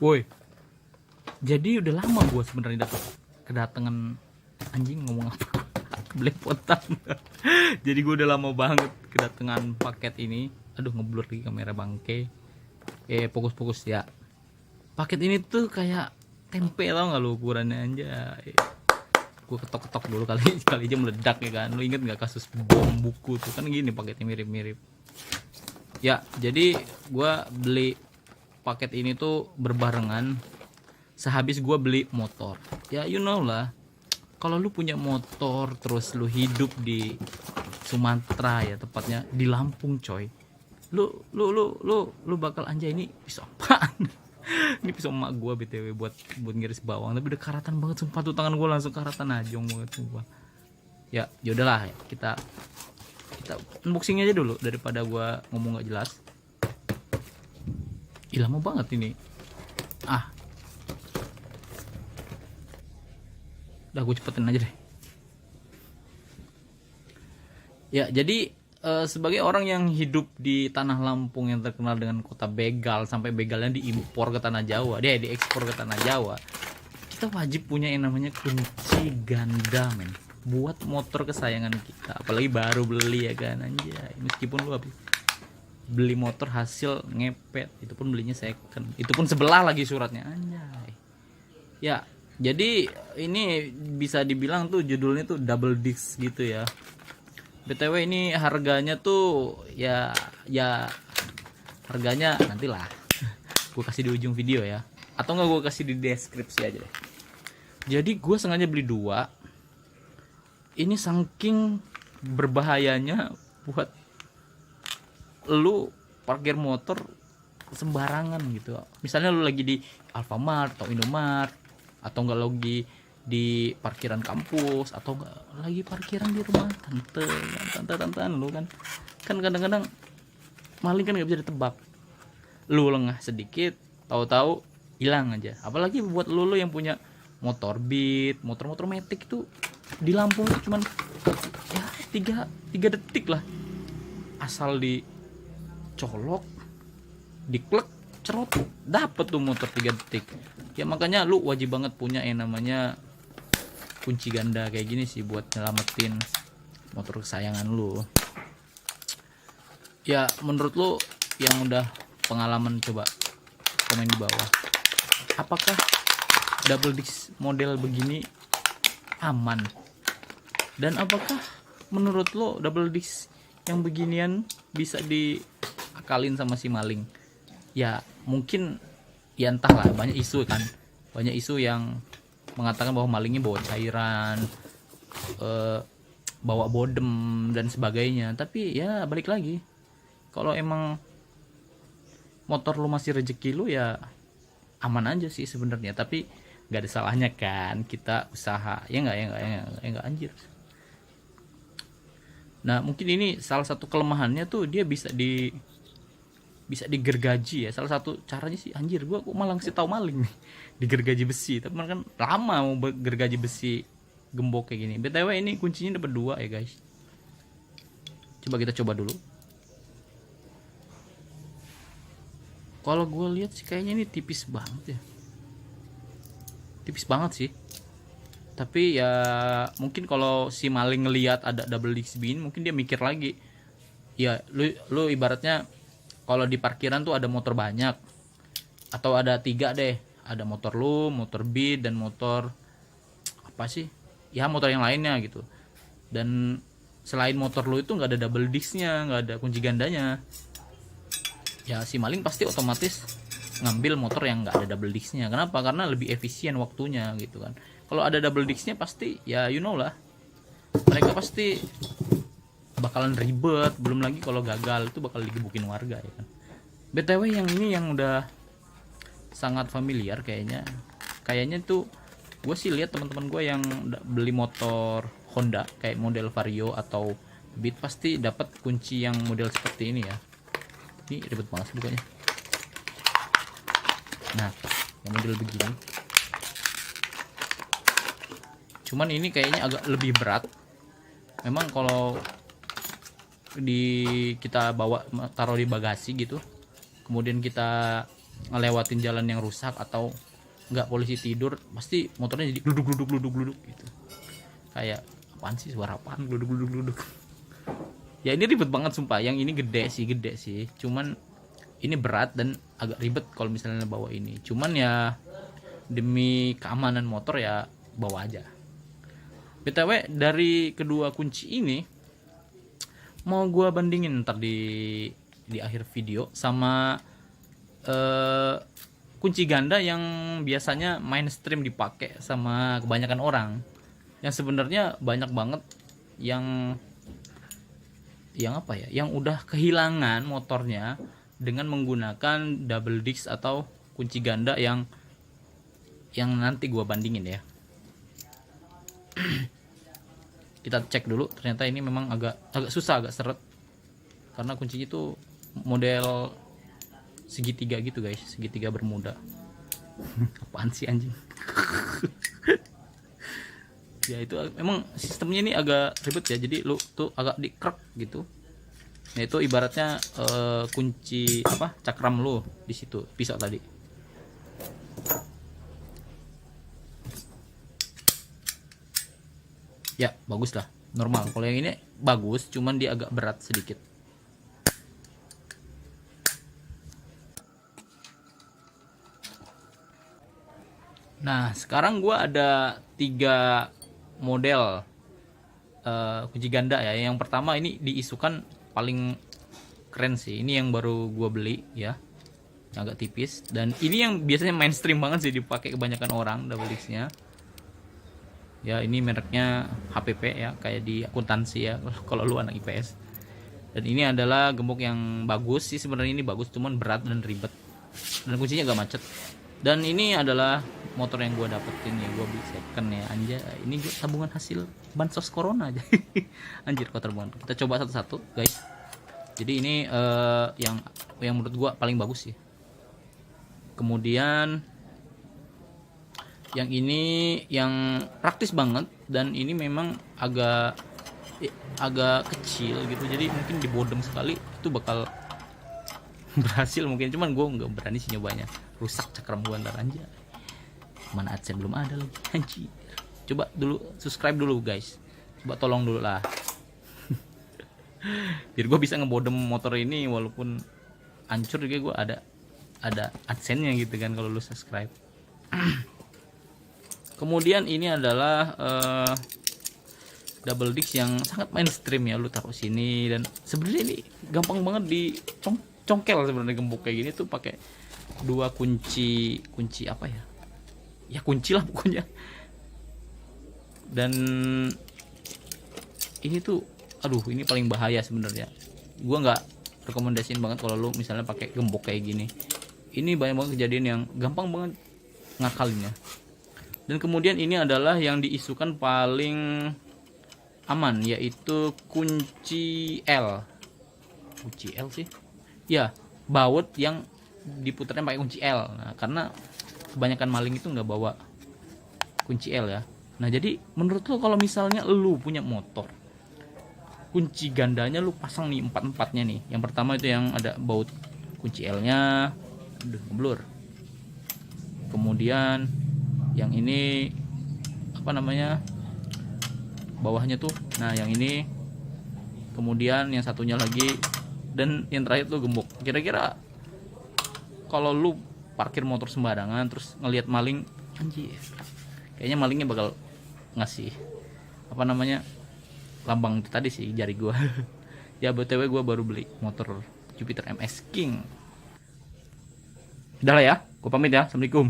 Woi, jadi udah lama gue sebenarnya dapat kedatangan anjing ngomong apa belepotan. Jadi gue udah lama banget kedatangan paket ini. Aduh, ngeblur lagi kamera bangke. Fokus-fokus ya. Paket ini tuh kayak tempe, tau gak lu ukurannya anjay. Gue ketok-ketok dulu kali aja meledak ya kan. Lu inget gak kasus bom buku tuh kan gini paketnya mirip-mirip. Ya, jadi gue beli paket ini tuh berbarengan sehabis gue beli motor. Ya you know lah, kalau lu punya motor terus lu hidup di Sumatera ya, tepatnya di Lampung coy, lu bakal anjay, ini pisau apaan? Ini pisau emak gue btw buat ngiris bawang, tapi udah karatan banget sumpah tuh, tangan gue langsung karatan ajong banget sumpah. Ya yaudahlah ya, kita unboxing aja dulu daripada gue ngomong gak jelas. Ih, lama banget ini. Udah gue cepetin aja deh. Ya jadi sebagai orang yang hidup di tanah Lampung yang terkenal dengan kota begal, sampai begalnya diimpor ke tanah Jawa, dia diekspor ke tanah Jawa, kita wajib punya yang namanya kunci ganda men, buat motor kesayangan kita, apalagi baru beli ya kan anjay. Meskipun lu beli motor hasil ngepet, itu pun belinya second, itu pun sebelah lagi suratnya anjay. Ya jadi ini bisa dibilang tuh judulnya tuh double disc gitu ya. BTW ini harganya tuh ya harganya nantilah gue kasih di ujung video ya, atau enggak gue kasih di deskripsi aja deh. Jadi gue sengaja beli dua ini saking berbahayanya buat lu parkir motor sembarangan gitu. Misalnya lu lagi di Alfamart atau Indomart, atau enggak lagi di parkiran kampus, atau enggak lagi parkiran di rumah tante lu kan kadang-kadang maling kan nggak bisa ditebak. Lu lengah sedikit tahu-tahu hilang aja. Apalagi buat lu yang punya motor Beat, motor metik itu di Lampung itu cuman ya 3 detik lah, asal dicolok, diklek, cerot, dapet tuh motor 3 detik. Ya makanya lu wajib banget punya yang namanya kunci ganda kayak gini sih, buat nyelamatin motor kesayangan lu. Ya menurut lu yang udah pengalaman, coba komen di bawah, apakah double disc model begini aman, dan apakah menurut lo double disc yang beginian bisa diakalin sama si maling? Ya mungkin ya entahlah, banyak isu yang mengatakan bahwa malingnya bawa cairan, bawa bodem dan sebagainya. Tapi ya balik lagi, kalau emang motor lu masih rezeki lu ya aman aja sih sebenarnya. Tapi nggak ada salahnya kan kita usaha, ya nggak anjir. Nah mungkin ini salah satu kelemahannya tuh, dia bisa digergaji ya. Salah satu caranya sih, anjir gua kok malah ngasih tahu maling nih, digergaji besi. Tapi kan lama mau gergaji besi gembok kayak gini. BTW ini kuncinya dapat 2 ya guys. Coba kita coba dulu. Kalau gue lihat sih kayaknya ini tipis banget ya, tipis banget sih. Tapi ya mungkin kalau si maling ngelihat ada double disc bin, mungkin dia mikir lagi. Ya lu ibaratnya kalau di parkiran tuh ada motor banyak, atau ada 3 deh, ada motor lu, motor Beat, dan motor apa sih ya, motor yang lainnya gitu. Dan selain motor lu itu nggak ada double discnya, nggak ada kunci gandanya, ya si maling pasti otomatis ngambil motor yang nggak ada double discnya. Kenapa? Karena lebih efisien waktunya gitu kan. Kalau ada double discnya pasti ya you know lah, mereka pasti bakalan ribet. Belum lagi kalau gagal itu bakal digebukin warga ya kan. BTW yang ini yang udah sangat familiar kayaknya tuh, gue sih lihat teman-teman gue yang beli motor Honda kayak model Vario atau Beat pasti dapat kunci yang model seperti ini ya. Ini ribet banget sih bukanya. Nah yang model begini, cuman ini kayaknya agak lebih berat memang. Kalau kita bawa taruh di bagasi gitu, kemudian kita ngelewatin jalan yang rusak atau nggak polisi tidur, pasti motornya jadi gluduk gitu. Kayak apaan sih, suara apaan gluduk. Ya ini ribet banget sumpah. Yang ini gede sih. Cuman ini berat dan agak ribet kalau misalnya bawa ini. Cuman ya demi keamanan motor ya bawa aja. BTW dari kedua kunci ini mau gua bandingin ntar di akhir video sama kunci ganda yang biasanya mainstream dipakai sama kebanyakan orang, yang sebenarnya banyak banget yang apa ya, yang udah kehilangan motornya dengan menggunakan double disc atau kunci ganda yang nanti gua bandingin ya. Kita cek dulu, ternyata ini memang agak susah, agak seret karena kuncinya itu model segitiga gitu guys, segitiga bermuda. Apaan sih anjing? Ya itu memang sistemnya ini agak ribet ya, jadi lu tuh agak dikrek gitu. Nah itu ibaratnya kunci apa, cakram lu di situ pisau tadi. Ya bagus lah, normal. Kalau yang ini bagus, cuman dia agak berat sedikit. Nah sekarang gua ada 3 model kunci ganda ya. Yang pertama ini diisukan paling keren sih, ini yang baru gua beli ya, yang agak tipis, dan ini yang biasanya mainstream banget sih dipakai kebanyakan orang, double disc-nya ya. Ini mereknya HPP ya, kayak di akuntansi ya kalau lu anak IPS. Dan ini adalah gembok yang bagus sih sebenarnya, ini bagus, cuman berat dan ribet dan kuncinya agak macet. Dan ini adalah motor yang gue dapetin ya, gue beli second ya, anjay. Ini gue tabungan hasil bansos corona aja. Anjir kotor banget. Kita coba satu-satu guys. Jadi ini yang menurut gue paling bagus sih. Kemudian yang ini yang praktis banget, dan ini memang agak kecil gitu, jadi mungkin dibodem sekali itu bakal berhasil mungkin, cuman gue nggak berani sih nyobanya, rusak cakram gue ntar. Anjir, mana AdSense belum ada lagi anjir. Coba dulu subscribe dulu guys, coba tolong dulu lah biar gue bisa ngebodem motor ini walaupun hancur juga, gue ada AdSense nya gitu kan kalau lu subscribe. Kemudian ini adalah double disc yang sangat mainstream ya, lu taruh sini, dan sebenarnya ini gampang banget congkel sebenarnya. Gembok kayak gini tuh pakai 2 kunci apa ya, ya kunci lah pokoknya. Dan ini tuh aduh, ini paling bahaya sebenarnya, gua nggak rekomendasiin banget kalau lu misalnya pakai gembok kayak gini. Ini banyak banget kejadian yang gampang banget ngakalinnya. Dan kemudian ini adalah yang diisukan paling aman, yaitu kunci L. Kunci L sih ya, baut yang diputarnya pakai kunci L. Nah karena kebanyakan maling itu nggak bawa kunci L ya. Nah jadi menurut lo kalau misalnya lu punya motor, kunci gandanya lu pasang nih 4-4-nya nih. Yang pertama itu yang ada baut kunci L nya, udah ngeblur. Kemudian yang ini apa namanya, bawahnya tuh, nah yang ini. Kemudian yang satunya lagi, dan yang terakhir tuh gembok. Kira-kira kalau lu parkir motor sembarangan terus ngelihat maling, anjir, kayaknya malingnya bakal ngasih apa namanya, lambang itu tadi sih, jari gua. Ya BTW gua baru beli motor Jupiter MS King. Udah lah ya, gua pamit ya, assalamualaikum.